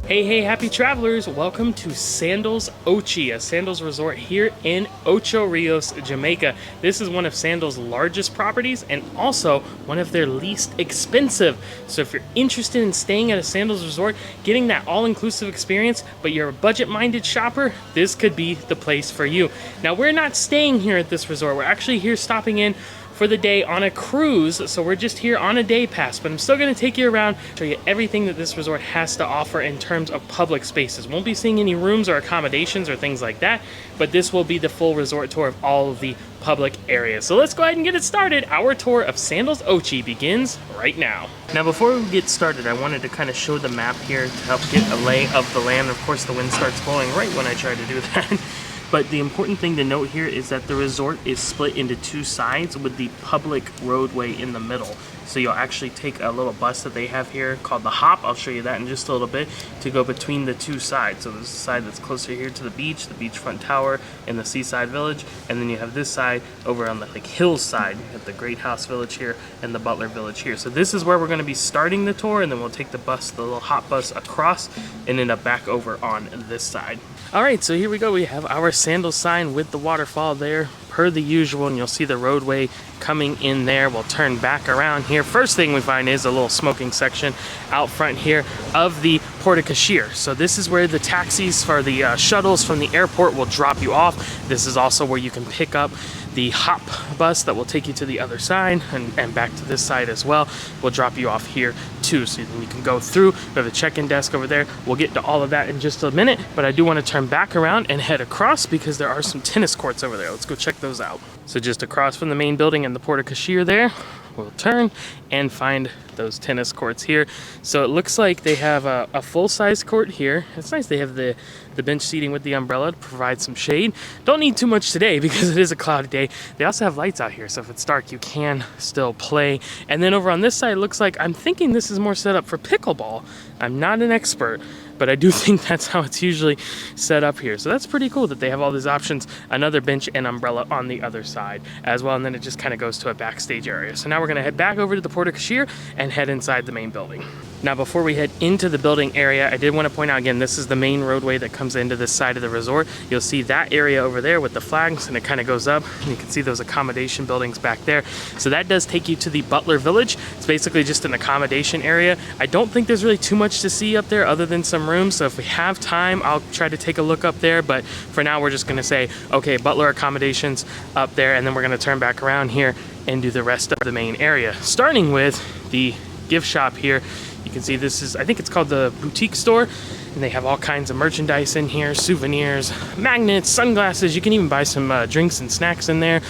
Hey, happy travelers! Welcome to Sandals Ochi, a Sandals resort here in Ocho Rios, Jamaica. This is one of Sandals' largest properties and also one of their least expensive. So if you're interested in staying at a Sandals resort, getting that all-inclusive experience, but you're a budget-minded shopper, this could be the place for you. Now, we're not staying here at this resort. We're actually here stopping in for the day on a cruise, so we're just here on a day pass, but I'm still going to take you around, show you everything that this resort has to offer in terms of public spaces. Won't be seeing any rooms or accommodations or things like that, but this will be the full resort tour of all of the public areas. So let's go ahead and get it started. Our tour of Sandals Ochi begins right now. Now before we get started, I wanted to kind of show the map here to help get a lay of the land. Of course, the wind starts blowing right when I try to do that. But the important thing to note here is that the resort is split into two sides with the public roadway in the middle. So you'll actually take a little bus that they have here called the Hop, I'll show you that in just a little bit, to go between the two sides. So there's a side that's closer here to the beachfront tower and the Seaside village, and then you have this side over on the Hillside. You have the Great House village here and the Butler village here. So this is where we're going to be starting the tour, and then we'll take the bus, the little Hop bus across and end up back over on this side. Alright, so here we go. We have our Sandals sign with the waterfall there, per the usual, and you'll see the roadway coming in there. We'll turn back around here. First thing we find is a little smoking section out front here of the Porte-Cochere. So this is where the taxis for the shuttles from the airport will drop you off. This is also where you can pick up the Hop bus that will take you to the other side and back to this side as well. We'll drop you off here too, so you can go through. We have a check-in desk over there. We'll get to all of that in just a minute, but I do want to turn back around and head across because there are some tennis courts over there. Let's go check those out. So just across from the main building and the Porte-Cochere there, we'll turn and find those tennis courts here. So it looks like they have a full-size court here. It's nice they have the bench seating with the umbrella to provide some shade. Don't need too much today because it is a cloudy day. They also have lights out here, so if it's dark you can still play. And then over on this side, it looks like, I'm thinking this is more set up for pickleball. I'm not an expert, but I do think that's how it's usually set up here. So that's pretty cool that they have all these options. Another bench and umbrella on the other side as well, and then it just kind of goes to a backstage area. So now we're going to head back over to the Porte-Cochere and head inside the main building. Now before we head into the building area, I did want to point out again, this is the main roadway that comes into this side of the resort. You'll see that area over there with the flags, and it kind of goes up, and you can see those accommodation buildings back there. So that does take you to the Butler village. It's basically just an accommodation area. I don't think there's really too much to see up there other than some rooms, so if we have time, I'll try to take a look up there, but for now we're just going to say, okay, Butler accommodations up there, and then we're going to turn back around here and do the rest of the main area, starting with the gift shop here. You can see this is, I think it's called the boutique store, and they have all kinds of merchandise in here, souvenirs, magnets, sunglasses. You can even buy some drinks and snacks in there,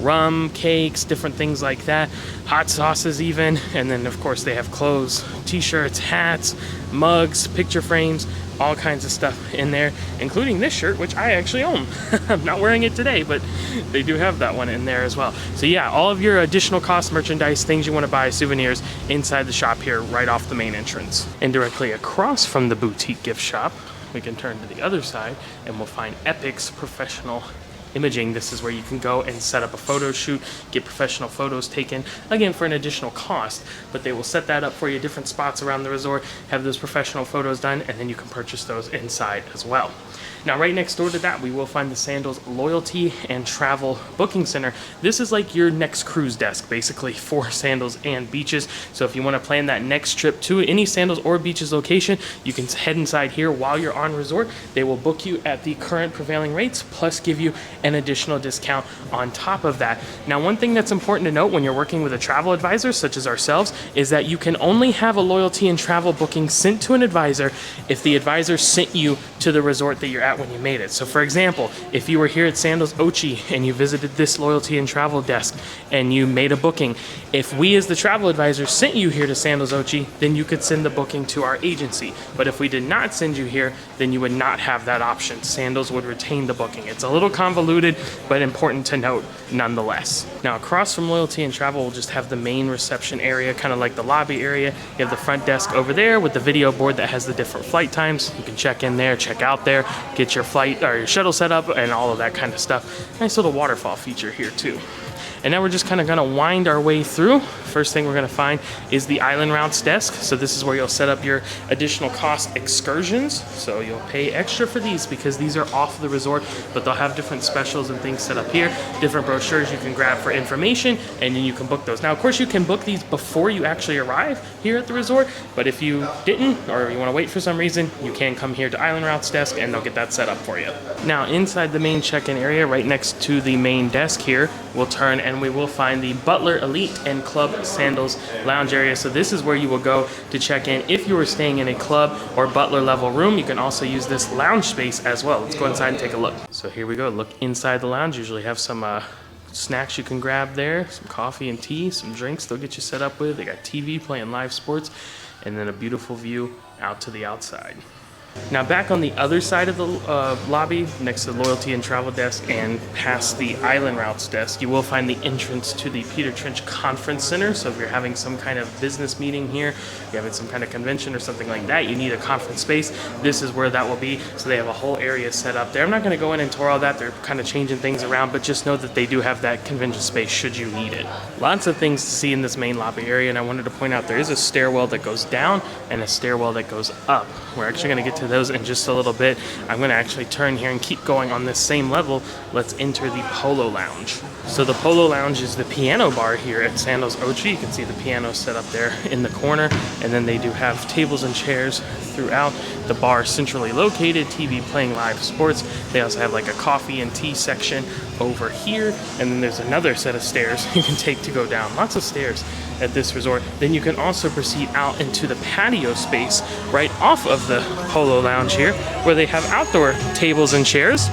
rum, cakes, different things like that, hot sauces even, and then of course they have clothes, t-shirts, hats, mugs, picture frames, all kinds of stuff in there, including this shirt, which I actually own. I'm not wearing it today, but they do have that one in there as well. So yeah, all of your additional cost merchandise, things you want to buy, souvenirs, inside the shop here, right off the main entrance. And directly across from the boutique gift shop, we can turn to the other side and we'll find Epic's Professional Imaging. This is where you can go and set up a photo shoot, get professional photos taken, again for an additional cost, but they will set that up for you, different spots around the resort, have those professional photos done, and then you can purchase those inside as well. Now right next door to that, we will find the Sandals Loyalty and Travel Booking Center. This is like your next cruise desk, basically, for Sandals and beaches. So if you want to plan that next trip to any Sandals or beaches location, you can head inside here while you're on resort. They will book you at the current prevailing rates, plus give you an additional discount on top of that. Now, one thing that's important to note when you're working with a travel advisor, such as ourselves, is that you can only have a loyalty and travel booking sent to an advisor if the advisor sent you to the resort that you're at when you made it. So for example, if you were here at Sandals Ochi and you visited this loyalty and travel desk and you made a booking, if we as the travel advisor sent you here to Sandals Ochi, then you could send the booking to our agency. But if we did not send you here, then you would not have that option. Sandals would retain the booking. It's a little convoluted, but important to note nonetheless. Now across from loyalty and travel, we'll just have the main reception area, kind of like the lobby area. You have the front desk over there with the video board that has the different flight times. You can check in there, check out there, get your flight or your shuttle set up and all of that kind of stuff. Nice little waterfall feature here too. And now we're just kind of gonna wind our way through. First thing we're gonna find is the Island Routes desk. So this is where you'll set up your additional cost excursions. So you'll pay extra for these because these are off the resort, but they'll have different specials and things set up here, different brochures you can grab for information, and then you can book those. Now, of course, you can book these before you actually arrive here at the resort, but if you didn't, or you wanna wait for some reason, you can come here to Island Routes desk and they'll get that set up for you. Now, inside the main check-in area, right next to the main desk here, we'll turn and we will find the Butler Elite and Club Sandals lounge area. So this is where you will go to check in. If you were staying in a club or Butler level room, you can also use this lounge space as well. Let's go inside and take a look. So here we go, look inside the lounge. Usually have some snacks you can grab there, some coffee and tea, some drinks they'll get you set up with. They got TV playing live sports, and then a beautiful view out to the outside. Now back on the other side of the lobby, next to the Loyalty and Travel desk and past the Island Routes desk, you will find the entrance to the Peter Trench Conference Center. So if you're having some kind of business meeting here, you're having some kind of convention or something like that, you need a conference space, this is where that will be. So they have a whole area set up there. I'm not going to go in and tour all that, they're kind of changing things around, but just know that they do have that convention space should you need it. Lots of things to see in this main lobby area, and I wanted to point out there is a stairwell that goes down and a stairwell that goes up. We're actually going to get to those in just a little bit. I'm going to actually turn here and keep going on this same level. Let's enter the Polo Lounge. So the Polo Lounge is the piano bar here at Sandals Ochi. You can see the piano set up there in the corner, and then they do have tables and chairs throughout. The bar centrally located, TV playing live sports. They also have like a coffee and tea section over here, and then there's another set of stairs you can take to go down. Lots of stairs at this resort. Then you can also proceed out into the patio space right off of the Polo Lounge here, where they have outdoor tables and chairs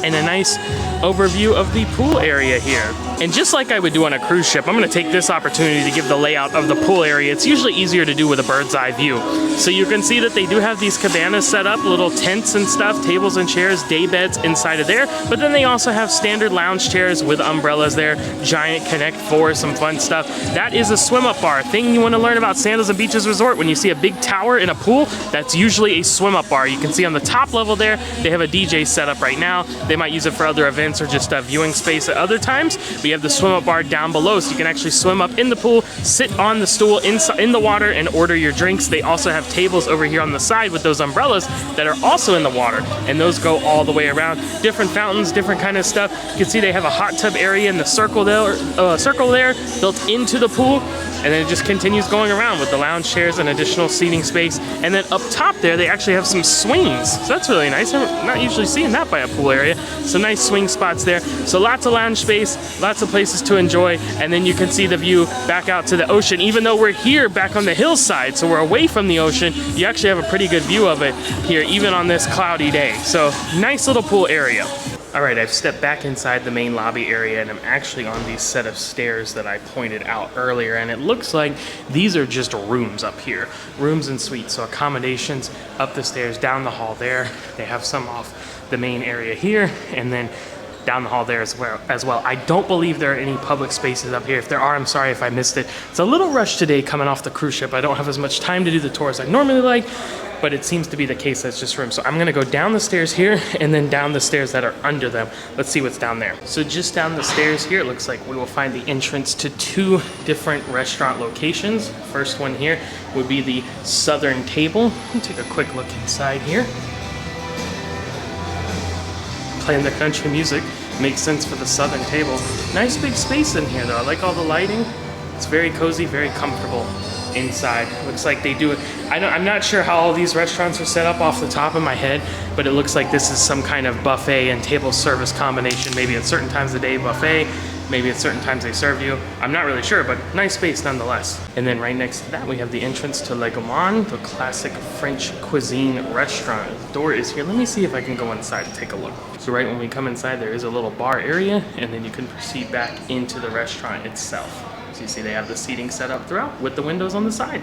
and a nice overview of the pool area here. And just like I would do on a cruise ship, I'm gonna take this opportunity to give the layout of the pool area. It's usually easier to do with a bird's eye view. So you can see that they do have these cabanas set up, little tents and stuff, tables and chairs, day beds inside of there. But then they also have standard lounge chairs with umbrellas there, giant Connect 4, some fun stuff. That is a swim up bar. Thing you wanna learn about Sandals and Beaches Resort, when you see a big tower in a pool, that's usually a swim up bar. You can see on the top level there, they have a DJ set up right now. They might use it for other events or just a viewing space at other times. But you have the swim up bar down below, so you can actually swim up in the pool, sit on the stool in the water and order your drinks. They also have tables over here on the side with those umbrellas that are also in the water, and those go all the way around. Different fountains, different kind of stuff. You can see they have a hot tub area in the circle there built into the pool, and then it just continues going around with the lounge chairs and additional seating space. And then up top there, they actually have some swings, so that's really nice. I'm not usually seeing that by a pool area. Some nice swing spots there. So lots of lounge space, lots of places to enjoy, and then you can see the view back out to the ocean. Even though we're here back on the hillside, so we're away from the ocean, you actually have a pretty good view of it here, even on this cloudy day. So nice little pool area. All right, I've stepped back inside the main lobby area, and I'm actually on these set of stairs that I pointed out earlier, and it looks like these are just rooms up here, rooms and suites. So accommodations up the stairs, down the hall there. They have some off the main area here, and then down the hall there as well. I don't believe there are any public spaces up here. If there are, I'm sorry if I missed it. It's a little rushed today coming off the cruise ship. I don't have as much time to do the tours I normally like, but it seems to be the case that's just room. So I'm gonna go down the stairs here and then down the stairs that are under them. Let's see what's down there. So just down the stairs here, it looks like we will find the entrance to two different restaurant locations. First one here would be the Southern Table. Let me take a quick look inside here. Playing the country music makes sense for the Southern Table. Nice big space in here though. I like all the lighting. It's very cozy, very comfortable inside. Looks like they do it. I'm not sure how all these restaurants are set up off the top of my head, but it looks like this is some kind of buffet and table service combination. Maybe at certain times of the day buffet, maybe at certain times they serve you. I'm not really sure, but nice space nonetheless. And then right next to that, we have the entrance to Le Gourmand, the classic French cuisine restaurant. The door is here. Let me see if I can go inside and take a look. So right when we come inside, there is a little bar area, and then you can proceed back into the restaurant itself. So you see they have the seating set up throughout with the windows on the side.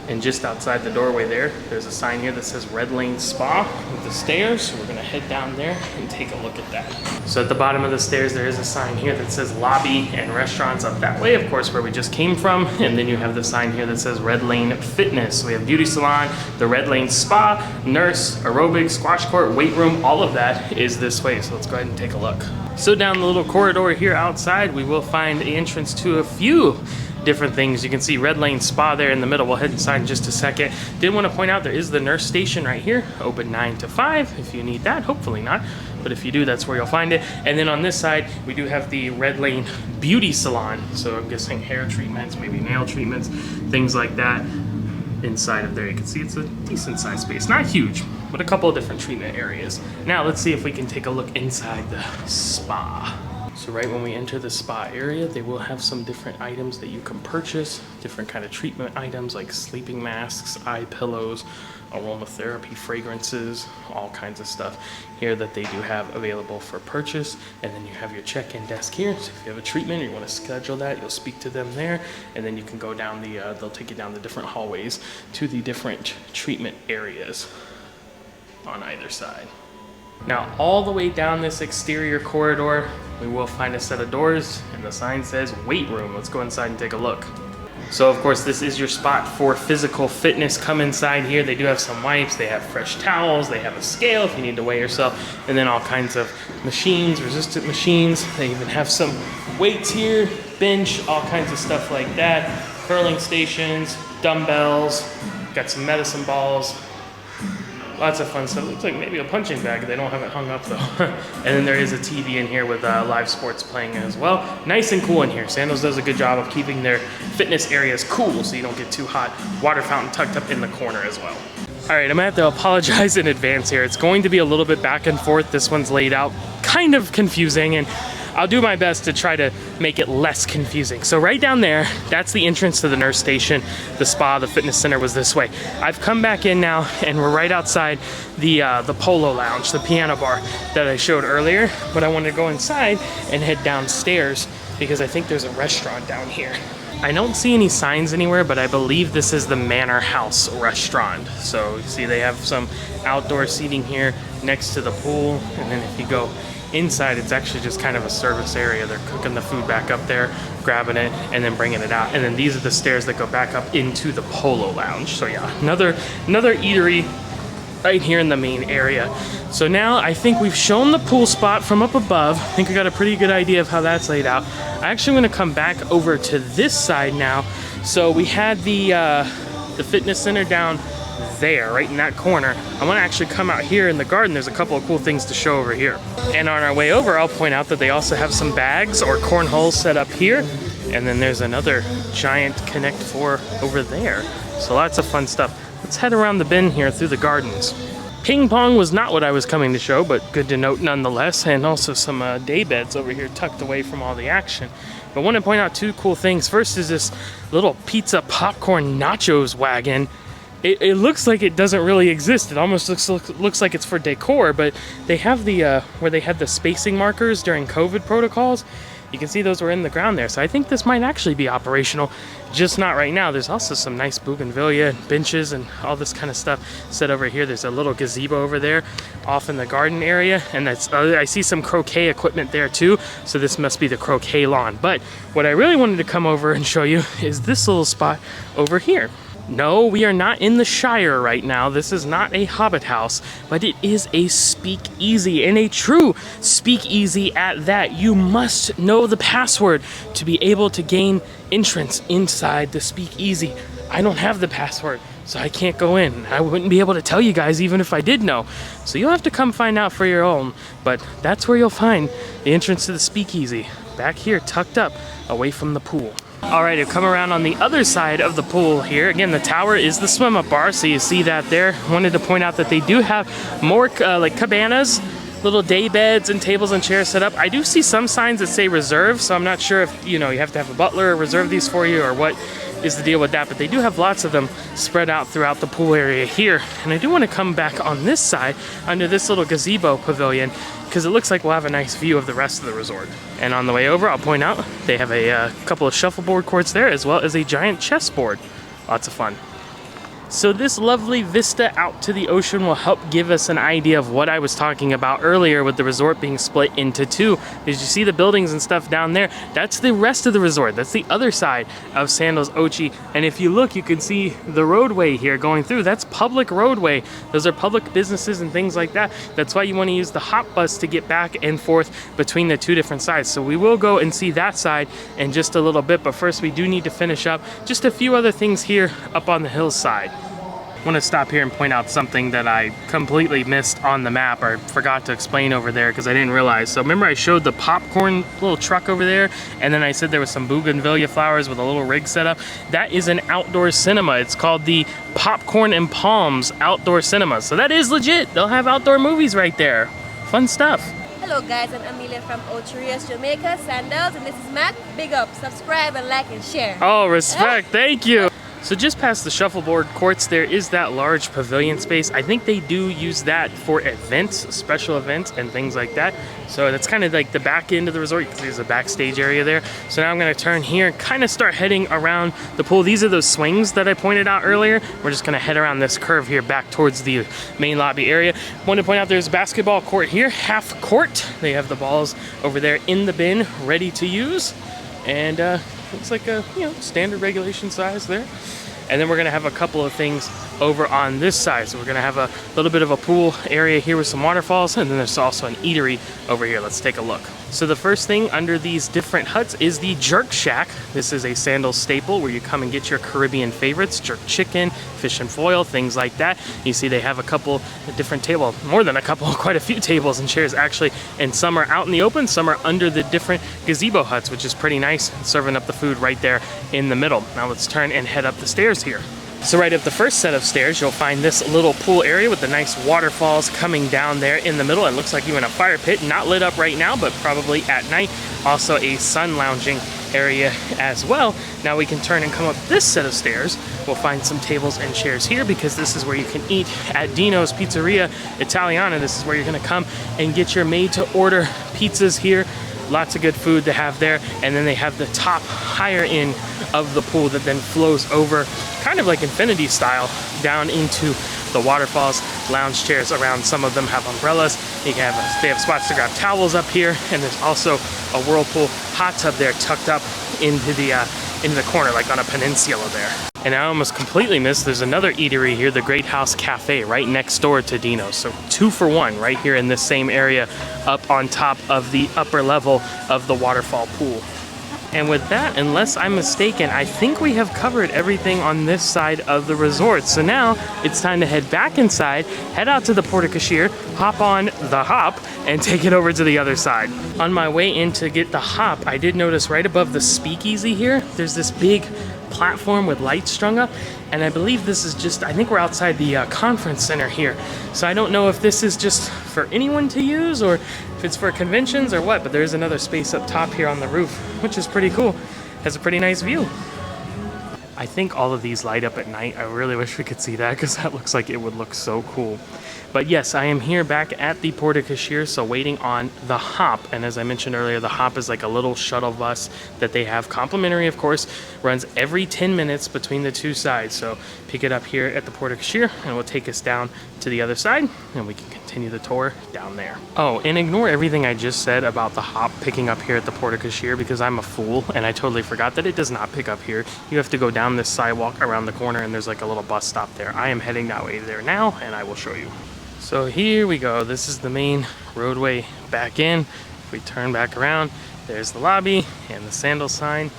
And just outside the doorway there's a sign here that says Red Lane Spa with the stairs. So we're gonna head down there and take a look at that. So at the bottom of the stairs, there is a sign here that says lobby and restaurants up that way, of course, where we just came from. And then you have the sign here that says Red Lane Fitness. So we have beauty salon, the Red Lane Spa, nurse, aerobics, squash court, weight room, all of that is this way. So let's go ahead and take a look. So down the little corridor here outside, we will find the entrance to a few different things. You can see Red Lane Spa there in the middle. We'll head inside in just a second. Did want to point out there is the nurse station right here, open 9 to 5 if you need that. Hopefully not, but if you do, that's where you'll find it. And then on this side, we do have the Red Lane Beauty Salon. So I'm guessing hair treatments, maybe nail treatments, things like that. Inside of there, you can see it's a decent sized space. Not huge, but a couple of different treatment areas. Now let's see if we can take a look inside the spa. So right when we enter the spa area, they will have some different items that you can purchase, different kind of treatment items like sleeping masks, eye pillows, aromatherapy fragrances, all kinds of stuff here that they do have available for purchase. And then you have your check-in desk here. So if you have a treatment or you want to schedule that, you'll speak to them there. And then you can go down the, they'll take you down the different hallways to the different treatment areas on either side. Now, all the way down this exterior corridor, we will find a set of doors, and the sign says weight room. Let's go inside and take a look. So, of course, this is your spot for physical fitness. Come inside here. They do have some wipes. They have fresh towels. They have a scale if you need to weigh yourself, and then all kinds of machines, resistant machines. They even have some weights here, bench, all kinds of stuff like that. Curling stations, dumbbells, got some medicine balls. Lots of fun stuff. Looks like maybe a punching bag. They don't have it hung up though. And then there is a TV in here with live sports playing as well. Nice and cool in here. Sandals does a good job of keeping their fitness areas cool so you don't get too hot. Water fountain tucked up in the corner as well. All right, I'm gonna have to apologize in advance here. It's going to be a little bit back and forth. This one's laid out kind of confusing, and I'll do my best to try to make it less confusing. So right down there, that's the entrance to the nurse station. The spa, the fitness center was this way. I've come back in now, and we're right outside the Polo Lounge, the piano bar that I showed earlier. But I wanted to go inside and head downstairs because I think there's a restaurant down here. I don't see any signs anywhere, but I believe this is the Manor House restaurant. So you see they have some outdoor seating here next to the pool, and then if you go inside, it's actually just kind of a service area. They're cooking the food back up there, grabbing it, and then bringing it out. And then these are the stairs that go back up into the Polo Lounge. So yeah, another eatery right here in the main area. So now I think we've shown the pool spot from up above. I think we got a pretty good idea of how that's laid out. I actually want to come back over to this side now. So we had the fitness center down there, right in that corner. I want to actually come out here in the garden. There's a couple of cool things to show over here. And on our way over, I'll point out that they also have some bags or cornholes set up here. And then there's another giant Connect 4 over there. So lots of fun stuff. Let's head around the bend here through the gardens. Ping pong was not what I was coming to show, but good to note nonetheless. And also some day beds over here tucked away from all the action. But I want to point out two cool things. First is this little pizza popcorn nachos wagon. It looks like it doesn't really exist. It almost looks like it's for decor, but they have the where they had the spacing markers during COVID protocols. You can see those were in the ground there. So I think this might actually be operational, just not right now. There's also some nice bougainvillea benches and all this kind of stuff set over here. There's a little gazebo over there off in the garden area, and that's I see some croquet equipment there too. So this must be the croquet lawn. But what I really wanted to come over and show you is this little spot over here. No, we are not in the Shire right now. This is not a Hobbit house, but it is a speakeasy, and a true speakeasy at that. You must know the password to be able to gain entrance inside the speakeasy. I don't have the password, so I can't go in. I wouldn't be able to tell you guys even if I did know. So you'll have to come find out for your own, but that's where you'll find the entrance to the speakeasy. Back here, tucked up, away from the pool. All right, I've come around on the other side of the pool here. Again, the tower is the swim-up bar, so you see that there. Wanted to point out that they do have more like cabanas, little day beds and tables and chairs set up. I do see some signs that say reserve, so I'm not sure if, you have to have a butler reserve these for you or what is the deal with that, but they do have lots of them spread out throughout the pool area here. And I do want to come back on this side under this little gazebo pavilion because it looks like we'll have a nice view of the rest of the resort. And on the way over, I'll point out they have a couple of shuffleboard courts there as well as a giant chessboard. Lots of fun. So this lovely vista out to the ocean will help give us an idea of what I was talking about earlier with the resort being split into two. As you see the buildings and stuff down there, that's the rest of the resort. That's the other side of Sandals Ochi. And if you look, you can see the roadway here going through. That's public roadway. Those are public businesses and things like that. That's why you want to use the hop bus to get back and forth between the two different sides. So we will go and see that side in just a little bit, but first we do need to finish up just a few other things here up on the hillside. I want to stop here and point out something that I completely missed on the map or forgot to explain over there because I didn't realize. So remember I showed the popcorn little truck over there, and then I said there was some bougainvillea flowers with a little rig set up? That is an outdoor cinema. It's called the Popcorn and Palms Outdoor Cinema. So that is legit. They'll have outdoor movies right there. Fun stuff. Hello guys, I'm Amelia from Ochi Resort, Jamaica, Sandals, and this is Matt. Big up, subscribe and like and share. Oh, respect, thank you. So just past the shuffleboard courts, there is that large pavilion space. I think they do use that for events, special events and things like that. So that's kind of like the back end of the resort. You can see there's a backstage area there. So now I'm gonna turn here and kind of start heading around the pool. These are those swings that I pointed out earlier. We're just gonna head around this curve here back towards the main lobby area. I want to point out there's a basketball court here, half court. They have the balls over there in the bin, ready to use. And looks like a standard regulation size there. And then we're gonna have a couple of things over on this side. So we're gonna have a little bit of a pool area here with some waterfalls, and then there's also an eatery over here. Let's take a look. So the first thing under these different huts is the Jerk Shack. This is a Sandals staple where you come and get your Caribbean favorites, jerk chicken, fish and foil, things like that. You see they have a couple different tables, more than a couple, quite a few tables and chairs actually, and some are out in the open, some are under the different gazebo huts, which is pretty nice, serving up the food right there in the middle. Now let's turn and head up the stairs here. So right up the first set of stairs, you'll find this little pool area with the nice waterfalls coming down there in the middle. It looks like even a fire pit, not lit up right now, but probably at night. Also a sun lounging area as well. Now we can turn and come up this set of stairs. We'll find some tables and chairs here because this is where you can eat at Dino's Pizzeria Italiana. This is where you're gonna come and get your made-to-order pizzas here. Lots of good food to have there. And then they have the top higher end of the pool that then flows over, kind of like infinity style, down into the waterfalls. Lounge chairs around, some of them have umbrellas. They have spots to grab towels up here, and there's also a whirlpool hot tub there tucked up into the corner, like on a peninsula there. And I almost completely missed, there's another eatery here, the Great House Cafe, right next door to Dino's. So 2 for 1 right here in this same area, up on top of the upper level of the waterfall pool. And with that, unless I'm mistaken, I think we have covered everything on this side of the resort. So now it's time to head back inside, head out to the Porte Cochere, hop on the hop, and take it over to the other side. On my way in to get the hop, I did notice right above the speakeasy here, there's this big platform with lights strung up, and I believe this is just, I think we're outside the conference center here. So I don't know if this is just for anyone to use or if it's for conventions or what, but there is another space up top here on the roof, which is pretty cool. Has a pretty nice view. I think all of these light up at night. I really wish we could see that because that looks like it would look so cool. But yes, I am here back at the Porte Cochere, so waiting on the hop. And as I mentioned earlier, the hop is like a little shuttle bus that they have, complimentary of course, runs every 10 minutes between the two sides. So pick it up here at the Porte Cochere and it will take us down to the other side and we can continue the tour down there. Oh, and ignore everything I just said about the hop picking up here at the Porte Cochere because I'm a fool and I totally forgot that it does not pick up here. You have to go down this sidewalk around the corner and there's like a little bus stop there. I am heading that way there now and I will show you. So here we go. This is the main roadway back in. If we turn back around, there's the lobby and the Sandal sign.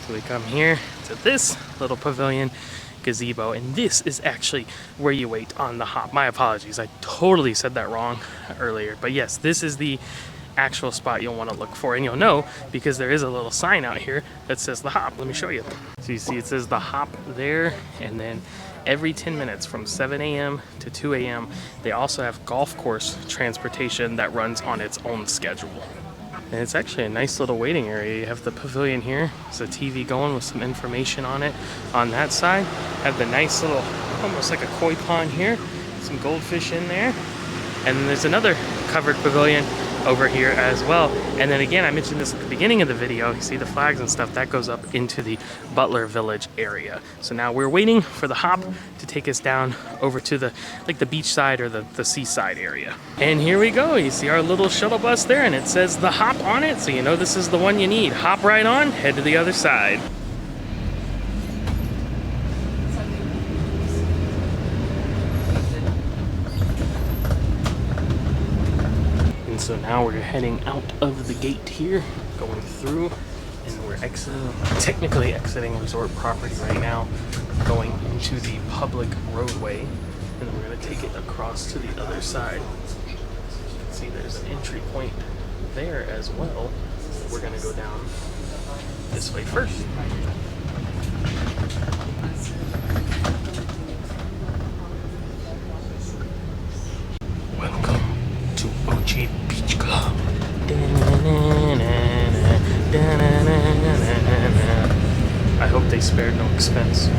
So we come here to this little pavilion gazebo, and this is actually where you wait on the hop. My apologies, I totally said that wrong earlier. But yes, this is the actual spot you'll want to look for, and you'll know because there is a little sign out here that says the hop. Let me show you. So you see it says the hop there, and then every 10 minutes from 7 a.m. to 2 a.m. they also have golf course transportation that runs on its own schedule. And it's actually a nice little waiting area. You have the pavilion here. There's a TV going with some information on it. On that side, have the nice little, almost like a koi pond here. Some goldfish in there. And then there's another covered pavilion over here as well. And then again, I mentioned this at the beginning of the video. You see the flags and stuff, that goes up into the Butler Village area. So now we're waiting for the hop to take us down over to the beach side or the seaside area. And here we go. You see our little shuttle bus there, and it says the hop on it, so you know this is the one you need. Hop right on, head to the other side. And so now we're heading out of the gate here, going through, and we're technically exiting resort property right now, going into the public roadway, and then we're going to take it across to the other side. As you can see, there's an entry point there as well. We're going to go down this way first. Welcome to Ochi Beach Club. I hope they spared no expense.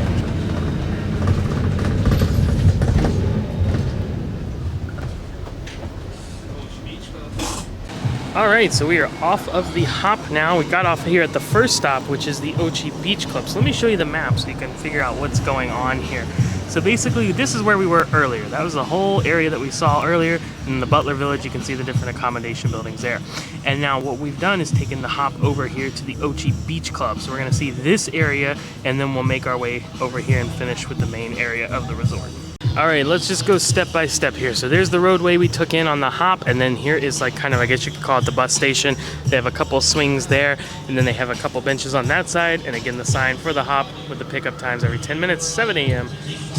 All right, so we are off of the hop now. We got off here at the first stop, which is the Ochi Beach Club. So let me show you the map so you can figure out what's going on here. So basically, this is where we were earlier. That was the whole area that we saw earlier. In the Butler Village, you can see the different accommodation buildings there. And now what we've done is taken the hop over here to the Ochi Beach Club. So we're gonna see this area, and then we'll make our way over here and finish with the main area of the resort. All right, let's just go step by step here. So there's the roadway we took in on the hop, and then here is like kind of, I guess you could call it the bus station. They have a couple swings there, and then they have a couple benches on that side, and again, the sign for the hop with the pickup times every 10 minutes, 7 a.m.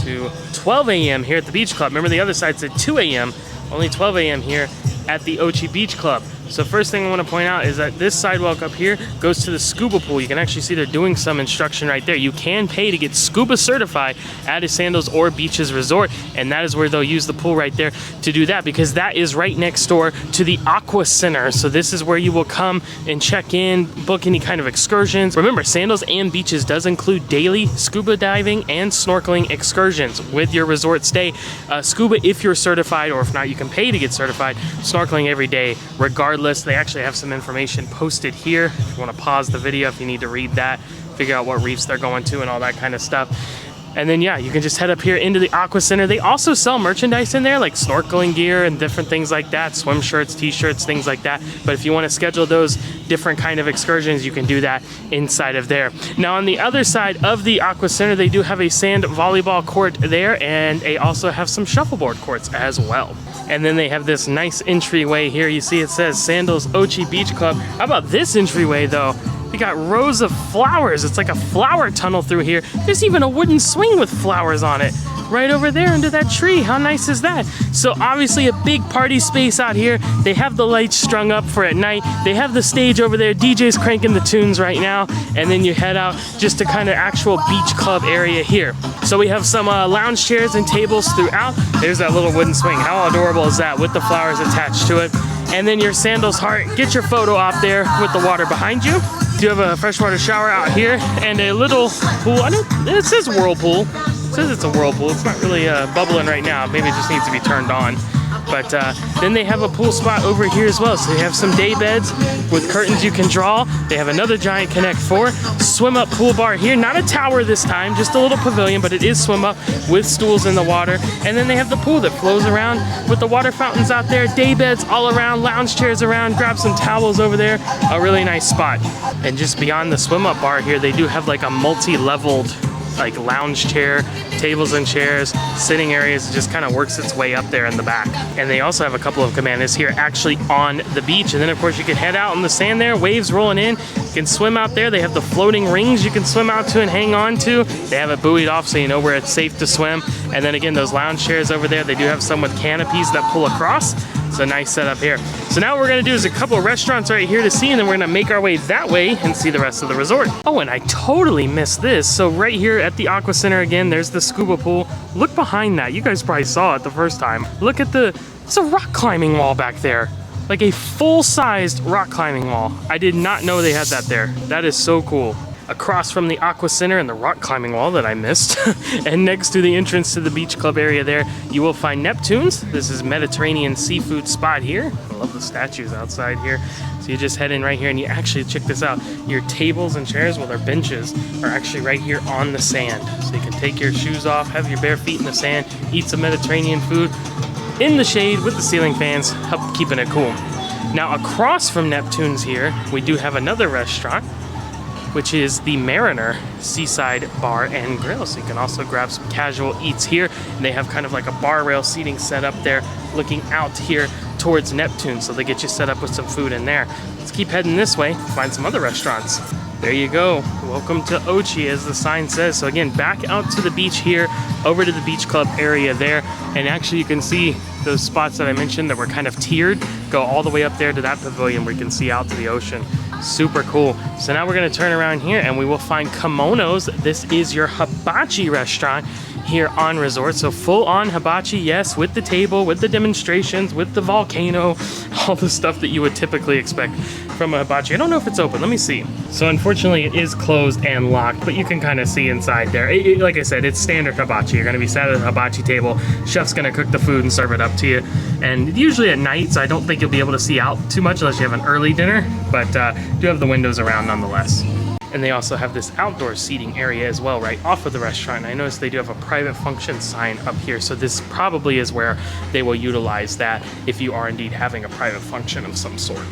to 12 a.m. here at the Beach Club. Remember the other side said 2 a.m., only 12 a.m. here at the Ochi Beach Club. So first thing I want to point out is that this sidewalk up here goes to the scuba pool. You can actually see they're doing some instruction right there. You can pay to get scuba certified at a Sandals or Beaches resort, and that is where they'll use the pool right there to do that, because that is right next door to the Aqua Center. So this is where you will come and check in, book any kind of excursions. Remember, Sandals and Beaches does include daily scuba diving and snorkeling excursions with your resort stay. Scuba if you're certified, or if not, you can pay to get certified. Snorkeling every day, regardless. They actually have some information posted here if you want to pause the video if you need to read that, figure out what reefs they're going to and all that kind of stuff. And then yeah, you can just head up here into the Aqua Center. They also sell merchandise in there, like snorkeling gear and different things like that, swim shirts, t-shirts, things like that. But if you want to schedule those different kind of excursions, you can do that inside of there. Now on the other side of the Aqua Center, they do have a sand volleyball court there, and they also have some shuffleboard courts as well. And then they have this nice entryway here. You see it says Sandals Ochi Beach Club. How about this entryway though? We got rows of flowers. It's like a flower tunnel through here. There's even a wooden swing with flowers on it right over there under that tree. How nice is that? So obviously a big party space out here. They have the lights strung up for at night. They have the stage over there. DJ's cranking the tunes right now. And then you head out just to kind of actual beach club area here. So we have some lounge chairs and tables throughout. There's that little wooden swing. How adorable is that with the flowers attached to it? And then your Sandals heart. Get your photo op there with the water behind you. You have a freshwater shower out here and a little pool. It says whirlpool. It says it's a whirlpool. It's not really bubbling right now. Maybe it just needs to be turned on. But then they have a pool spot over here as well. So they have some day beds with curtains you can draw. They have another giant Connect 4. Swim up pool bar here. Not a tower this time, just a little pavilion, but it is swim up with stools in the water. And then they have the pool that flows around with the water fountains out there. Day beds all around, lounge chairs around. Grab some towels over there. A really nice spot. And just beyond the swim up bar here, they do have like a multi-leveled like lounge chair, tables and chairs, sitting areas. It just kind of works its way up there in the back. And they also have a couple of cabanas here actually on the beach. And then of course you can head out on the sand there, waves rolling in. You can swim out there. They have the floating rings you can swim out to and hang on to. They have it buoyed off so you know where it's safe to swim. And then again, those lounge chairs over there, they do have some with canopies that pull across. It's a nice setup here. So now what we're gonna do is a couple of restaurants right here to see, and then we're gonna make our way that way and see the rest of the resort. Oh, and I totally missed this. So right here at the Aqua Center again, there's the scuba pool. Look behind that. You guys probably saw it the first time. Look at it's a rock climbing wall back there. Like a full-sized rock climbing wall. I did not know they had that there. That is so cool. across from the Aqua Center and the rock climbing wall that I missed. And next to the entrance to the beach club area there, you will find Neptune's. This is Mediterranean seafood spot here. I love the statues outside here. So you just head in right here and you actually, check this out, your tables and chairs, well, their benches are actually right here on the sand. So you can take your shoes off, have your bare feet in the sand, eat some Mediterranean food in the shade with the ceiling fans, help keeping it cool. Now across from Neptune's here, we do have another restaurant, which is the Mariner Seaside Bar and Grill. So you can also grab some casual eats here. And they have kind of like a bar rail seating set up there, looking out here towards Neptune. So they get you set up with some food in there. Let's keep heading this way, find some other restaurants. There you go. Welcome to Ochi, as the sign says. So again, back out to the beach here, over to the beach club area there. And actually you can see those spots that I mentioned that were kind of tiered, go all the way up there to that pavilion where you can see out to the ocean. Super cool. So now we're gonna turn around here and we will find Kimonos. This is your hibachi restaurant here on resort. So full on hibachi, yes, with the table, with the demonstrations, with the volcano, all the stuff that you would typically expect from a hibachi. I don't know if it's open, let me see. So unfortunately it is closed and locked, but you can kind of see inside there. Like I said, it's standard hibachi. You're gonna be sat at a hibachi table, chef's gonna cook the food and serve it up to you. And usually at night, so I don't think you'll be able to see out too much unless you have an early dinner, but do have the windows around nonetheless. And they also have this outdoor seating area as well, right off of the restaurant. And I noticed they do have a private function sign up here. So this probably is where they will utilize that if you are indeed having a private function of some sort.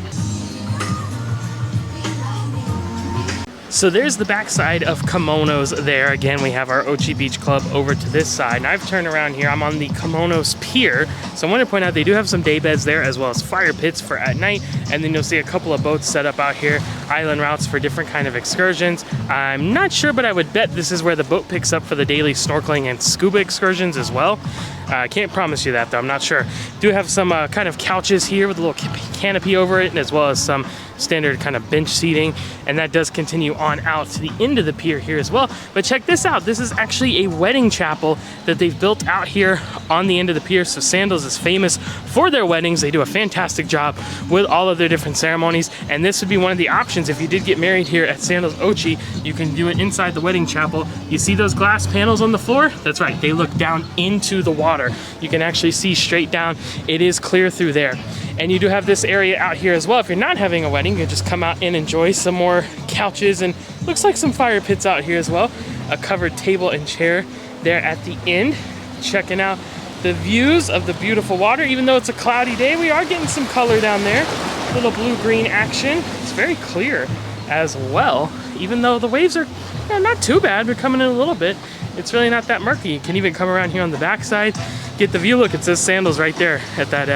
So there's the backside of Kimonos there. Again, we have our Ochi Beach Club over to this side. And I've turned around here, I'm on the Kimonos Pier. So I want to point out they do have some day beds there as well as fire pits for at night. And then you'll see a couple of boats set up out here, island routes for different kind of excursions. I'm not sure, but I would bet this is where the boat picks up for the daily snorkeling and scuba excursions as well. I can't promise you that though, I'm not sure. Do have some kind of couches here with a little canopy over it, and as well as some standard kind of bench seating, and that does continue on out to the end of the pier here as well. But check this out, this is actually a wedding chapel that they've built out here on the end of the pier. So Sandals is famous for their weddings. They do a fantastic job with all of their different ceremonies, and this would be one of the options if you did get married here at Sandals Ochi. You can do it inside the wedding chapel. You see those glass panels on the floor? That's right, they look down into the water. You can actually see straight down. It is clear through there. And you do have this area out here as well. If you're not having a wedding, you can just come out and enjoy some more couches, and looks like some fire pits out here as well. A covered table and chair there at the end. Checking out the views of the beautiful water. Even though it's a cloudy day, we are getting some color down there. A little blue-green action. It's very clear as well. Even though the waves are not too bad, but coming in a little bit. It's really not that murky. You can even come around here on the backside, get the view. Look, it says Sandals right there at that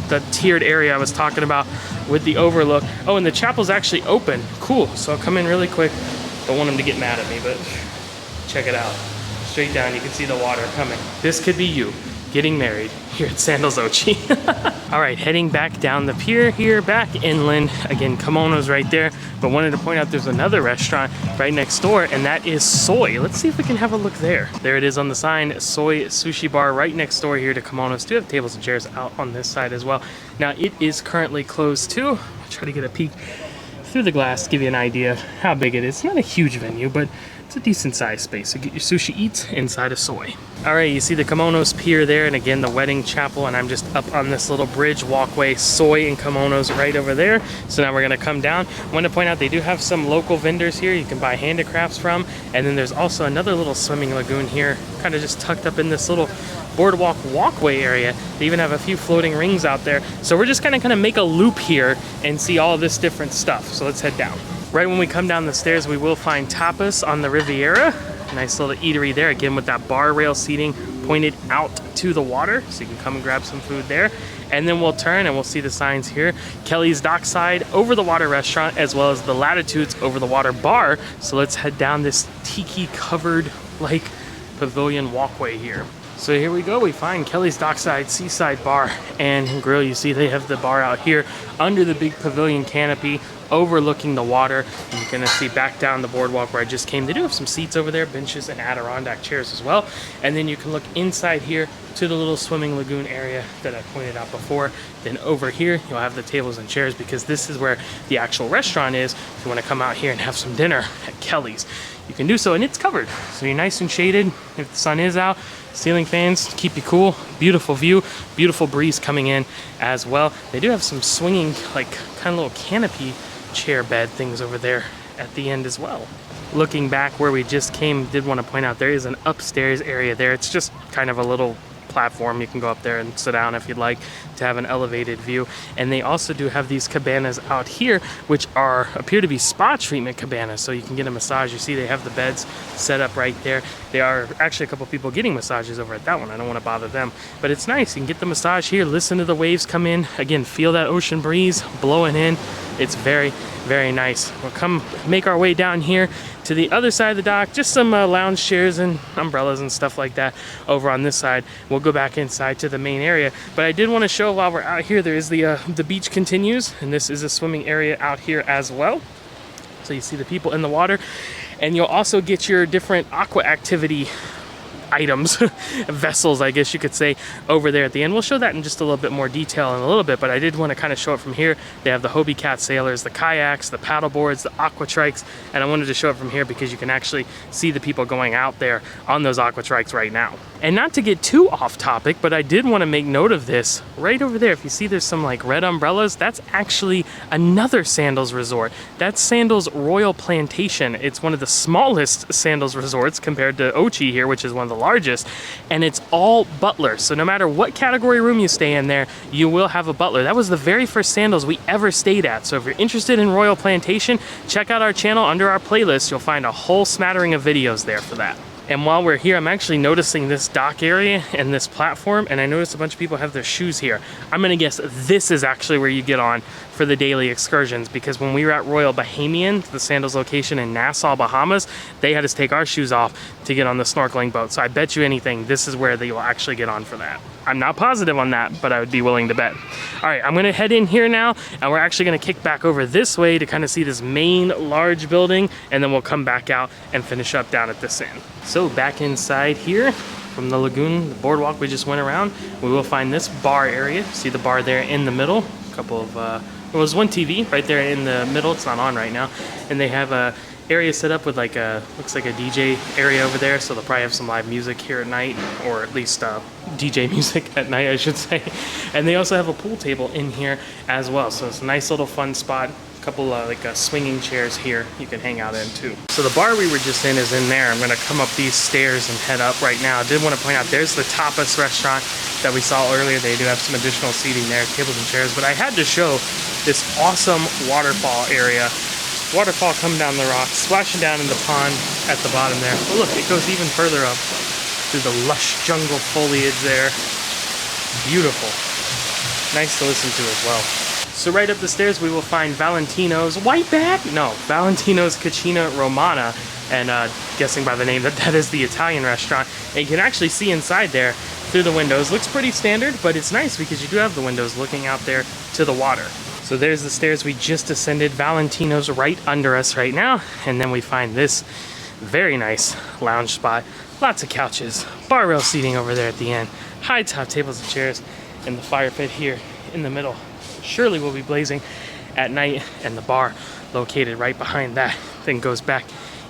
the tiered area I was talking about with the overlook. Oh, and the chapel's actually open. Cool. So I'll come in really quick. Don't want them to get mad at me, but check it out. Straight down, you can see the water coming. This could be you getting married here at Sandals Ochi. All right, heading back down the pier here, back inland. Again, Kimonos right there, but wanted to point out there's another restaurant right next door, and that is Soy. Let's see if we can have a look there. There it is on the sign, Soy Sushi Bar right next door here to Kimonos. Do have tables and chairs out on this side as well. Now, it is currently closed too. I'll try to get a peek through the glass to give you an idea of how big it is. It's not a huge venue, but it's a decent sized space. So get your sushi eats inside of Soy. All right, you see the Kimonos Pier there, and again, the wedding chapel, and I'm just up on this little bridge walkway, Soy and Kimonos right over there. So now we're gonna come down. I want to point out they do have some local vendors here you can buy handicrafts from, and then there's also another little swimming lagoon here, kind of just tucked up in this little boardwalk walkway area. They even have a few floating rings out there. So we're just gonna make a loop here and see all this different stuff. So let's head down. Right when we come down the stairs, we will find Tapas on the Riviera. Nice little eatery there, again with that bar rail seating pointed out to the water, so you can come and grab some food there. And then we'll turn and we'll see the signs here. Kelly's Dockside over the water restaurant, as well as the Latitudes over the water bar. So let's head down this tiki covered like pavilion walkway here. So here we go, we find Kelly's Dockside Seaside Bar and Grill. You see they have the bar out here under the big pavilion canopy overlooking the water. And you're gonna see back down the boardwalk where I just came. They do have some seats over there, benches and Adirondack chairs as well. And then you can look inside here to the little swimming lagoon area that I pointed out before. Then over here, you'll have the tables and chairs because this is where the actual restaurant is. If you wanna come out here and have some dinner at Kelly's, you can do so, and it's covered. So you're nice and shaded if the sun is out. Ceiling fans keep you cool. Beautiful view, beautiful breeze coming in as well. They do have some swinging, like kind of little canopy chair bed things over there at the end as well. Looking back where we just came, did want to point out there is an upstairs area there. It's just kind of a little platform. You can go up there and sit down if you'd like to have an elevated view. And they also do have these cabanas out here, which appear to be spa treatment cabanas, so you can get a massage. You see they have the beds set up right there. There are actually a couple people getting massages over at that one. I don't want to bother them, but it's nice. You can get the massage here, listen to the waves come in. Again, feel that ocean breeze blowing in. It's very, very nice. We'll come make our way down here to the other side of the dock. Just some lounge chairs and umbrellas and stuff like that over on this side. We'll go back inside to the main area, but I did want to show while we're out here, there is the beach continues, and this is a swimming area out here as well. So you see the people in the water, and you'll also get your different aqua activity items, vessels, I guess you could say, over there at the end. We'll show that in just a little bit more detail in a little bit, but I did want to kind of show it from here. They have the Hobie Cat sailors, the kayaks, the paddle boards, the aqua trikes, and I wanted to show it from here because you can actually see the people going out there on those aqua trikes right now. And not to get too off topic, but I did want to make note of this right over there. If you see there's some like red umbrellas, that's actually another Sandals resort. That's Sandals Royal Plantation. It's one of the smallest Sandals resorts compared to Ochi here, which is one of the largest, and it's all butler. So no matter what category room you stay in there, you will have a butler. That was the very first Sandals we ever stayed at. So if you're interested in Royal Plantation, check out our channel under our playlist. You'll find a whole smattering of videos there for that. And while we're here, I'm actually noticing this dock area and this platform, and I noticed a bunch of people have their shoes here. I'm gonna guess this is actually where you get on for the daily excursions, because when we were at Royal Bahamian, the Sandals location in Nassau, Bahamas, they had us take our shoes off to get on the snorkeling boat. So I bet you anything, this is where they will actually get on for that. I'm not positive on that, but I would be willing to bet. All right, I'm gonna head in here now, and we're actually gonna kick back over this way to kind of see this main large building, and then we'll come back out and finish up down at this end. So back inside here from the lagoon, the boardwalk we just went around, we will find this bar area. See the bar there in the middle? A couple of, well, there's one TV right there in the middle. It's not on right now. And they have a area set up with like a, looks like a DJ area over there. So they'll probably have some live music here at night, or at least DJ music at night, I should say. And they also have a pool table in here as well. So it's a nice little fun spot. Couple swinging chairs here you can hang out in too. So the bar we were just in is in there. I'm gonna come up these stairs and head up right now. I did want to point out there's the tapas restaurant that we saw earlier. They do have some additional seating there, tables and chairs, but I had to show this awesome waterfall area. Waterfall coming down the rocks, splashing down in the pond at the bottom there. Oh look, it goes even further up through the lush jungle foliage there. Beautiful. Nice to listen to as well. So right up the stairs we will find Valentino's Whiteback? No, Valentino's Cucina Romana, and guessing by the name that is the Italian restaurant. And you can actually see inside there through the windows. Looks pretty standard, but it's nice because you do have the windows looking out there to the water. So there's the stairs we just ascended. Valentino's right under us right now, and then we find this very nice lounge spot. Lots of couches, bar rail seating over there at the end, high top tables and chairs, and the fire pit here in the middle. Surely will be blazing at night, and the bar located right behind that then goes back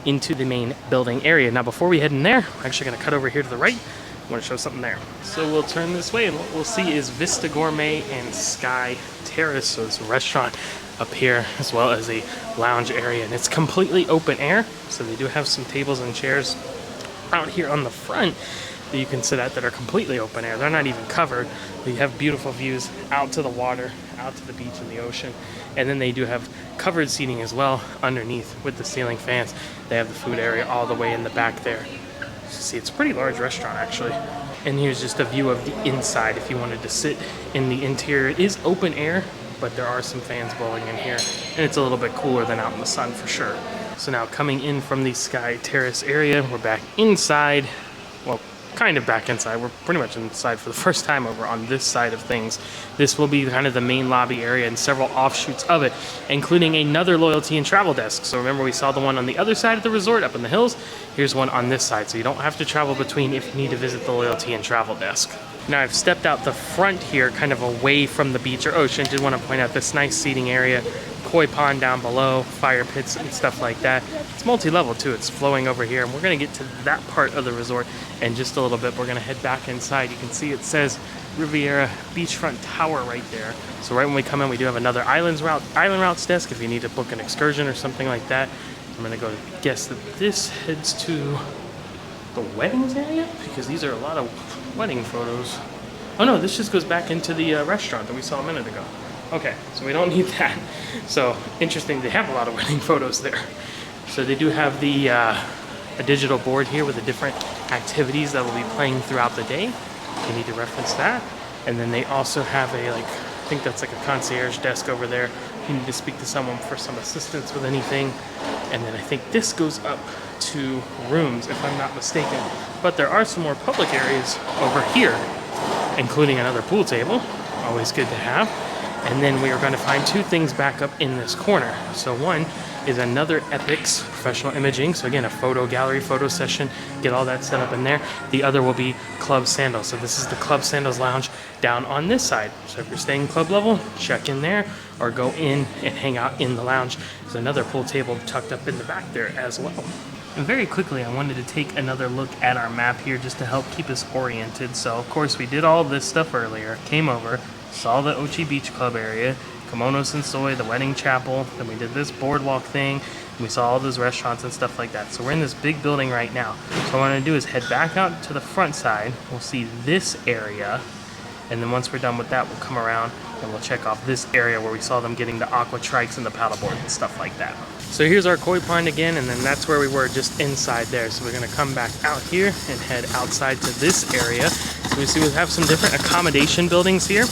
into the main building area. Now before we head in there, we're actually going to cut over here to the right. I want to show something there. So we'll turn this way, and what we'll see is Vista Gourmet and Sky Terrace. So it's a restaurant up here as well as a lounge area, and it's completely open air. So they do have some tables and chairs out here on the front that you can sit at that are completely open air. They're not even covered, but you have beautiful views out to the water, out to the beach and the ocean. And then they do have covered seating as well underneath with the ceiling fans. They have the food area all the way in the back there. See, it's a pretty large restaurant actually. And here's just a view of the inside if you wanted to sit in the interior. It is open air, but there are some fans blowing in here, and it's a little bit cooler than out in the sun for sure. So now coming in from the Sky Terrace area, we're back inside. Well, kind of back inside. We're pretty much inside for the first time over on this side of things. This will be kind of the main lobby area and several offshoots of it, including another loyalty and travel desk. So remember, we saw the one on the other side of the resort up in the hills. Here's one on this side, so you don't have to travel between if you need to visit the loyalty and travel desk. Now I've stepped out the front here, kind of away from the beach or ocean. Did want to point out this nice seating area, koi pond down below, fire pits and stuff like that. It's multi-level too, it's flowing over here, and we're gonna get to that part of the resort in just a little bit. We're gonna head back inside. You can see it says Riviera Beachfront Tower right there. So right when we come in, we do have another island routes desk if you need to book an excursion or something like that. I'm gonna go guess that this heads to the weddings area, because these are a lot of wedding photos. Oh no, this just goes back into the restaurant that we saw a minute ago. Okay, so we don't need that. So interesting, they have a lot of wedding photos there. So they do have the a digital board here with the different activities that will be playing throughout the day. You need to reference that. And then they also have a, like, I think that's like a concierge desk over there. You need to speak to someone for some assistance with anything. And then I think this goes up to rooms, if I'm not mistaken. But there are some more public areas over here, including another pool table. Always good to have. And then we are going to find two things back up in this corner. So one is another Epix professional imaging. So again, a photo gallery, photo session, get all that set up in there. The other will be Club Sandals. So this is the Club Sandals lounge down on this side. So if you're staying club level, check in there or go in and hang out in the lounge. There's another pool table tucked up in the back there as well. And very quickly, I wanted to take another look at our map here just to help keep us oriented. So of course we did all this stuff earlier, came over, saw the Ochi Beach Club area, Kimono Sensoi, the wedding chapel, then we did this boardwalk thing, and we saw all those restaurants and stuff like that. So we're in this big building right now. So what I want to do is head back out to the front side. We'll see this area, and then once we're done with that, we'll come around and we'll check off this area where we saw them getting the aqua trikes and the paddleboard and stuff like that. So here's our koi pond again, and then that's where we were, just inside there. So we're gonna come back out here and head outside to this area. So we see we have some different accommodation buildings here.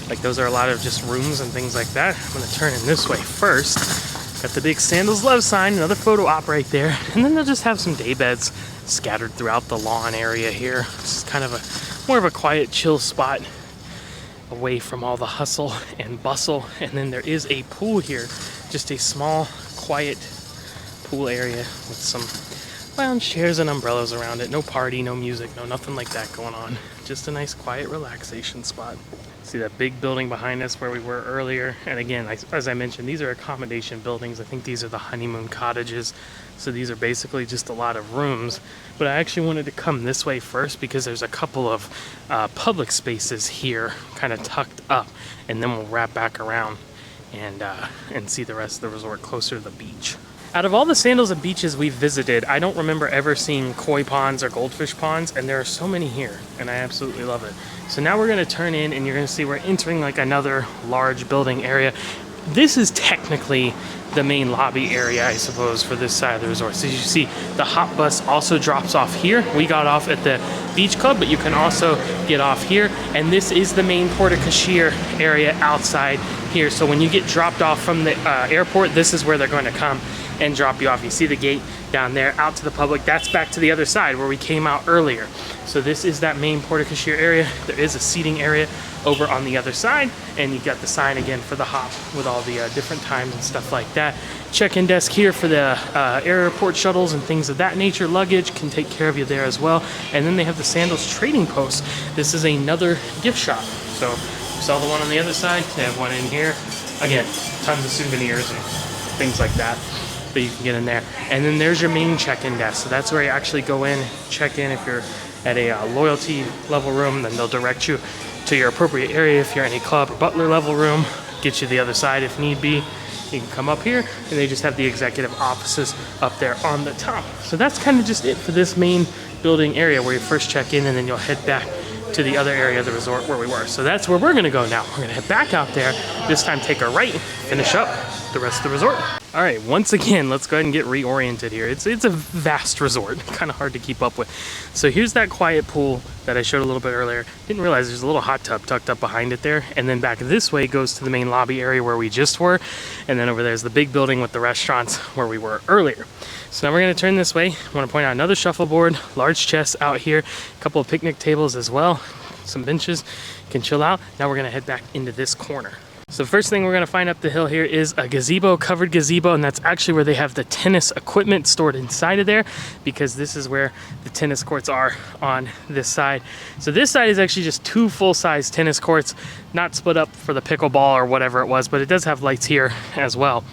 Like those are a lot of just rooms and things like that. I'm gonna turn in this way first. Got the big Sandals Love sign, another photo op right there. And then they'll just have some day beds scattered throughout the lawn area here. This is kind of more of a quiet, chill spot away from all the hustle and bustle. And then there is a pool here, just a small, quiet pool area with some lounge chairs and umbrellas around it. No party, no music, no nothing like that going on. Just a nice, quiet relaxation spot. See that big building behind us where we were earlier. And again, as I mentioned, these are accommodation buildings. I think these are the honeymoon cottages. So these are basically just a lot of rooms. But I actually wanted to come this way first because there's a couple of public spaces here kind of tucked up. And then we'll wrap back around and see the rest of the resort closer to the beach. Out of all the Sandals and beaches we've visited, I don't remember ever seeing koi ponds or goldfish ponds, and there are so many here, and I absolutely love it. So now we're gonna turn in, and you're gonna see we're entering like another large building area. This is technically the main lobby area, I suppose, for this side of the resort. So you see the hop bus also drops off here. We got off at the beach club, but you can also get off here. And this is the main Porta Cashier area outside here. So when you get dropped off from the airport, this is where they're going to come and drop you off. You see the gate down there out to the public. That's back to the other side where we came out earlier. So this is that main Porta Cashier area. There is a seating area over on the other side, and you got the sign again for the hop with all the different times and stuff like that. Check-in desk here for the airport shuttles and things of that nature. Luggage can take care of you there as well. And then they have the Sandals trading post. This is another gift shop. So you saw the one on the other side. They have one in here. Again, tons of souvenirs and things like that you can get in there. And then there's your main check-in desk. So that's where you actually go in, check in. If you're at a loyalty level room, then they'll direct you to your appropriate area. If you're in a club or butler level room, get you the other side if need be. You can come up here, and they just have the executive offices up there on the top. So that's kind of just it for this main building area where you first check in, and then you'll head back to the other area of the resort where we were. So that's where we're gonna go now. We're gonna head back out there, this time take a right, finish up the rest of the resort. All right, once again, let's go ahead and get reoriented here. It's a vast resort, kind of hard to keep up with. So here's that quiet pool that I showed a little bit earlier. Didn't realize there's a little hot tub tucked up behind it there. And then back this way goes to the main lobby area where we just were. And then over there's the big building with the restaurants where we were earlier. So now we're going to turn this way. I want to point out another shuffleboard, large chests out here, a couple of picnic tables as well, some benches. You can chill out. Now we're going to head back into this corner. So the first thing we're going to find up the hill here is a gazebo, covered gazebo, and that's actually where they have the tennis equipment stored inside of there, because this is where the tennis courts are on this side. So this side is actually just 2 full-size tennis courts, not split up for the pickleball or whatever it was, but it does have lights here as well.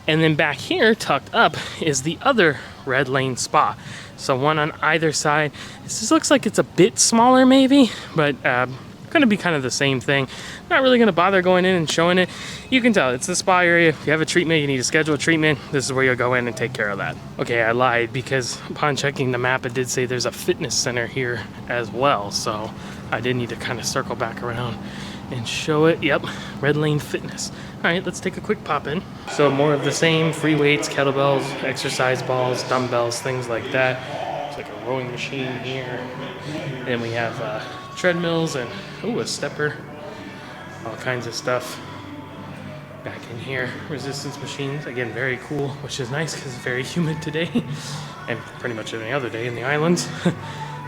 And then back here, tucked up, is the other red lane spa. So one on either side. This looks like it's a bit smaller maybe, but going to be kind of the same thing. Not really going to bother going in and showing it. You can tell it's the spa area. If you have a treatment, you need to schedule a treatment, this is where you'll go in and take care of that. Okay, I lied, because upon checking the map it did say there's a fitness center here as well, so I did need to kind of circle back around and show it. Yep, Red Lane Fitness. All right, let's take a quick pop in. So more of the same, free weights, kettlebells, exercise balls, dumbbells, things like that. It's like a rowing machine here. And we have treadmills and a stepper, all kinds of stuff back in here. Resistance machines, again, very cool, which is nice because it's very humid today and pretty much any other day in the islands.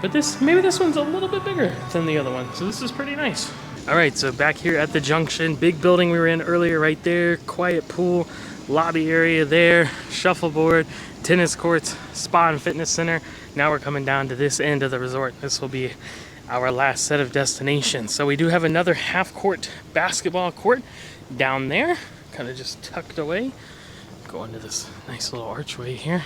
But maybe this one's a little bit bigger than the other one, so this is pretty nice. All right, so back here at the junction, big building we were in earlier right there, quiet pool, lobby area there, shuffleboard, tennis courts, spa and fitness center. Now we're coming down to this end of the resort. This will be our last set of destinations. So we do have another half-court basketball court down there, kind of just tucked away. Go into this nice little archway here,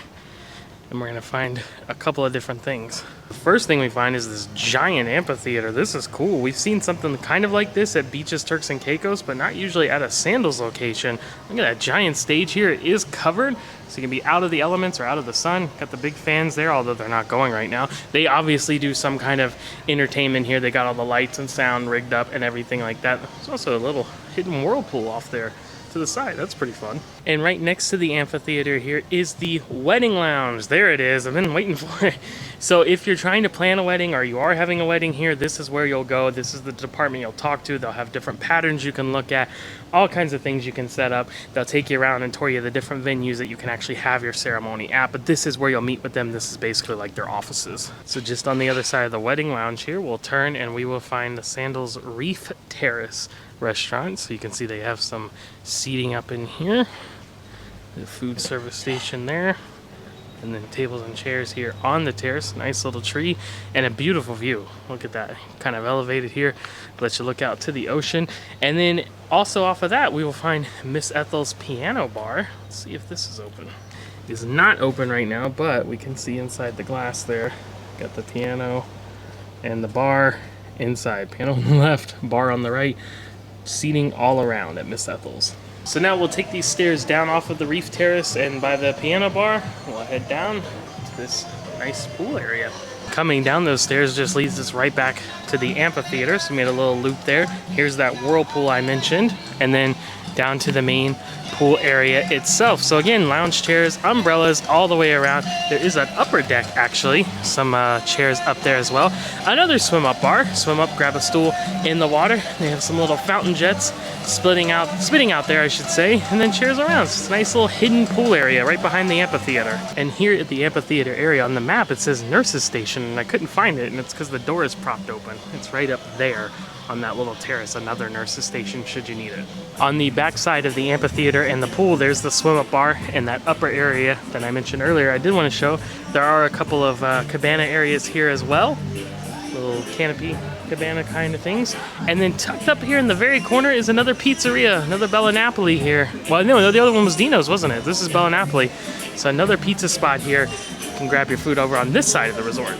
and we're gonna find a couple of different things. The first thing we find is this giant amphitheater. This is cool. We've seen something kind of like this at Beaches, Turks and Caicos, but not usually at a Sandals location. Look at that giant stage here. It is covered, so you can be out of the elements or out of the sun. Got the big fans there, although they're not going right now. They obviously do some kind of entertainment here. They got all the lights and sound rigged up and everything like that. There's also a little hidden whirlpool off there to the side. That's pretty fun. And right next to the amphitheater here is the wedding lounge. There it is. I've been waiting for it. So if you're trying to plan a wedding or you are having a wedding here, this is where you'll go. This is the department you'll talk to. They'll have different patterns you can look at, all kinds of things you can set up. They'll take you around and tour you the different venues that you can actually have your ceremony at, but this is where you'll meet with them. This is basically like their offices. So just on the other side of the wedding lounge here, we'll turn and we will find the Sandals Reef Terrace restaurant. So you can see they have some seating up in here, the food service station there, and then tables and chairs here on the terrace. Nice little tree and a beautiful view. Look at that, kind of elevated here, lets you look out to the ocean. And then also off of that we will find Miss Ethel's Piano Bar. Let's see if this is open. It is not open right now, but we can see inside the glass there. Got the piano and the bar inside. Piano on the left, bar on the right, seating all around at Miss Ethel's. So now we'll take these stairs down off of the Reef Terrace, and by the piano bar, we'll head down to this nice pool area. Coming down those stairs just leads us right back to the amphitheater, so we made a little loop there. Here's that whirlpool I mentioned, and then down to the main pool area itself. So again, lounge chairs, umbrellas all the way around. There is an upper deck actually, some chairs up there as well. Another swim up bar, swim up, grab a stool in the water. They have some little fountain jets spitting out there, I should say, and then chairs around. It's a nice little hidden pool area right behind the amphitheater. And here at the amphitheater area on the map, it says nurses station, and I couldn't find it, and it's because the door is propped open. It's right up there on that little terrace, another nurse's station should you need it. On the back side of the amphitheater and the pool, there's the swim-up bar and that upper area that I mentioned earlier. I did want to show there are a couple of cabana areas here as well, little canopy cabana kind of things. And then tucked up here in the very corner is another pizzeria, another Bella Napoli here. Well, no, the other one was Dino's, wasn't it? This is Bella Napoli. So another pizza spot here. You can grab your food over on this side of the resort.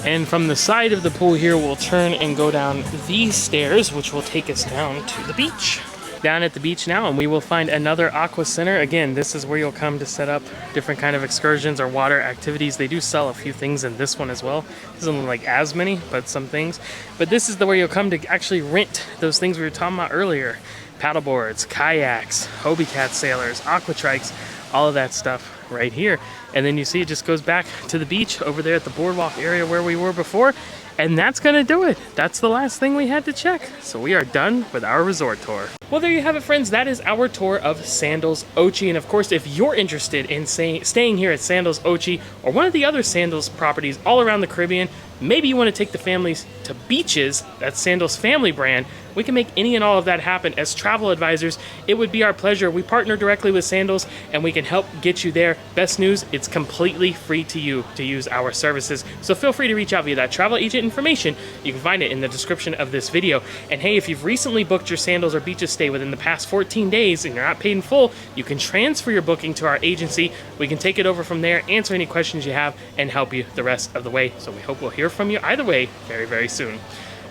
And from the side of the pool here, we'll turn and go down these stairs, which will take us down to the beach. Down at the beach now, and we will find another aqua center. Again, this is where you'll come to set up different kind of excursions or water activities. They do sell a few things in this one as well. Doesn't look like as many, but some things. But this is the where you'll come to actually rent those things we were talking about earlier. Paddleboards, kayaks, Hobie Cat sailors, aqua trikes, all of that stuff right here. And then you see it just goes back to the beach over there at the boardwalk area where we were before. And that's gonna do it. That's the last thing we had to check. So we are done with our resort tour. Well, there you have it, friends. That is our tour of Sandals Ochi. And of course, if you're interested in staying here at Sandals Ochi or one of the other Sandals properties all around the Caribbean, maybe you want to take the families to beaches, that's Sandals family brand, we can make any and all of that happen. As travel advisors, it would be our pleasure. We partner directly with Sandals and we can help get you there. Best news, it's completely free to you to use our services. So feel free to reach out via that travel agent information. You can find it in the description of this video. And hey, if you've recently booked your Sandals or beaches stay within the past 14 days and you're not paid in full, you can transfer your booking to our agency. We can take it over from there, answer any questions you have, and help you the rest of the way. So we hope we'll hear from you either way very, very soon.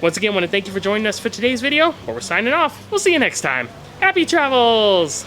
Once again, I want to thank you for joining us for today's video, but we're signing off. We'll see you next time. Happy travels!